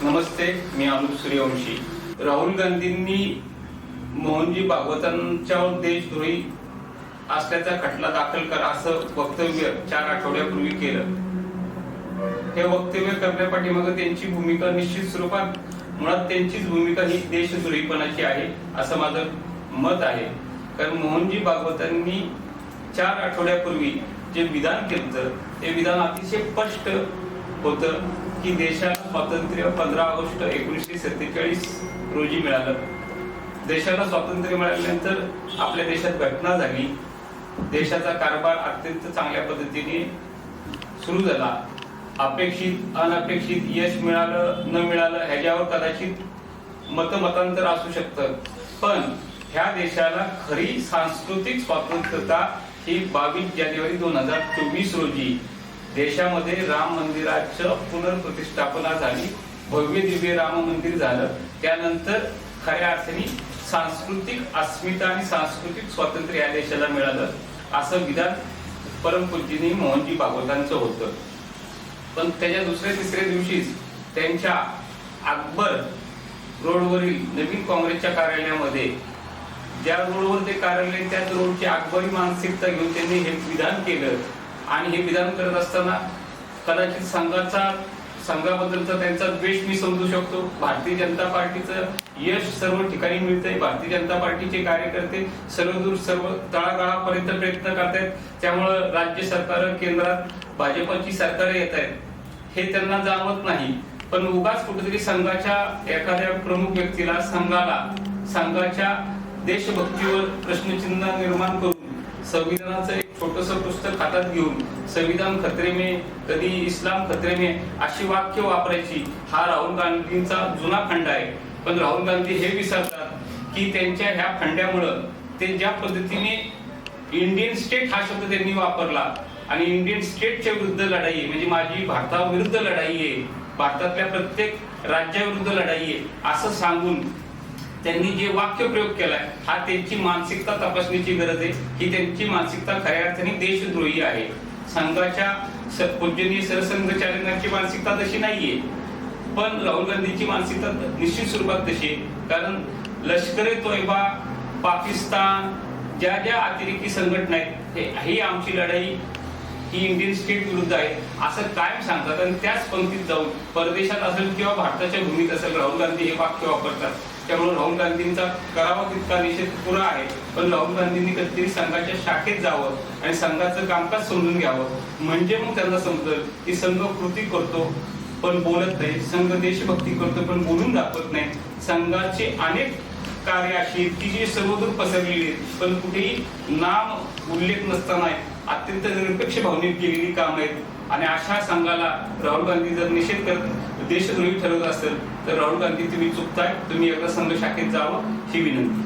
नमस्ते, मी अनुप सूर्यवंशी। राहुल गांधींनी मोहनजी भागवतांच्यावर देशद्रोही असल्याचा खटला दाखल करा असं वक्तव्य 4 आठवड्यापूर्वी केलं। हे वक्तव्य करण्यापाठीमागे त्यांची भूमिका निश्चित स्वरूपात मुळात त्यांचीच भूमिका ही देशद्रोहीपणाची आहे असं माझं मत आहे। कारण मोहनजी भागवतांनी 4 आठवड्यापूर्वी जे विधान केलं ते विधान अतिशय स्पष्ट होतं की देशाला स्वातंत्र्य 15 ऑगस्ट 1947 रोजी मिळालं। देशाला स्वातंत्र्य मिळाल्यानंतर आपल्या देशात घटना झाली, देशाचा कारभार अत्यंत चांगल्या पद्धतीने सुरू झाला। अपेक्षित अनपेक्षित यश मिळालं न मिळालं ह्याच्यावर कदाचित मतमतांतर असू शकतं, पण ह्या देशाला खरी सांस्कृतिक स्वातंत्र्यता ही 22 जानेवारी 2024 रोजी देशामध्ये राम मंदिराचं पुनर्प्रतिष्ठापना झाली, भव्य दिव्य राम मंदिर झालं। त्यानंतर खऱ्या अर्थाने सांस्कृतिक अस्मिता आणि सांस्कृतिक स्वातंत्र्य या देशाला मिळालं असं विधान परमपूज्यनीय मोहनजी भागवतांचं होतं। पण त्याच्या दुसऱ्या तिसऱ्या दिवशीच त्यांच्या अकबर रोडवरील नवीन काँग्रेसच्या कार्यालयामध्ये ज्या रोडवर ते कार्यालय त्याच रोडची अकबरी मानसिकता घेऊन त्यांनी हे विधान केलं। आणि हे विधान करत असताना कदाचित संघाबद्दलचा त्यांचा द्वेष मी समजू शकतो। भारतीय जनता पार्टीचं यश सर्व ठिकाणी मिळतंय, भारतीय जनता पार्टीचे कार्यकर्ते सर्वदूर सर्व तळागाळापर्यंत प्रयत्न करतायत, त्यामुळं राज्य सरकार केंद्रात भाजपची सरकार येत आहेत हे त्यांना जाणवत नाही। पण उगाच कुठेतरी संघाच्या एखाद्या प्रमुख व्यक्तीला संघाच्या देशभक्तीवर प्रश्नचिन्ह निर्माण करून संविधानाचं एक छोटंसं पुस्तक हातात घेऊन संविधान खतरे में कधी इस्लाम खतरे में अशी वाक्य वापरायची हा राहुल गांधींचा जुना फंडा आहे। पण राहुल गांधी हे विसरतात की त्यांच्या ह्या फंड्यामुळं ते ज्या पद्धतीने इंडियन स्टेट हा शब्द त्यांनी वापरला आणि इंडियन स्टेटच्या विरुद्ध लढाई म्हणजे माझी भारताविरुद्ध लढाई आहे, भारतातल्या प्रत्येक राज्याविरुद्ध लढाई आहे असं सांगून त्यांनी जे वाक्य प्रयोग केलाय हा त्यांची मानसिकता तपासण्याची गरज आहे की त्यांची मानसिकता खऱ्या अर्थाने देशद्रोही आहे। संघाच्या पूजनीय सरसंघचालकांची मानसिकता तशी नाहीये, पण राहुल गांधींची मानसिकता निश्चित स्वरूपात तशी आहे। कारण लष्कर-ए-तोयबा, पाकिस्तान ज्या ज्या अतिरेकी संघटना आहेत ही आमची लढाई ही इंडियन स्टेट विरुद्ध आहे असं कायम सांगतात आणि त्याच पंक्तीत जाऊन परदेशात असेल किंवा भारताच्या भूमीत असेल राहुल गांधी हे वाक्य वापरतात। त्यामुळे राहुल गांधींचा करावा तितका निषेध पुरा आहे, पण राहुल गांधींनी कधीतरी संघाच्या शाखेत जावं आणि संघाचं कामकाज समजून घ्यावं, म्हणजे मग त्यांना समजेल की संघ कृती करतो पण बोलत नाही, संघ देशभक्ती करतो पण बोलून दाखवत नाही। संघाचे अनेक कार्य अशी की जी सर्वदूर पसरलेली आहेत पण कुठेही नाम उल्लेख नसताना अत्यंत निरपेक्ष भावनेत केलेली काम आहेत। आणि अशा संघाला राहुल गांधी जर निषेध करत देशद्रोही ठरवत असेल तर राहुल गांधी तुम्ही चुकताय, तुम्ही एकदा संघ शाखेत जावं ही विनंती।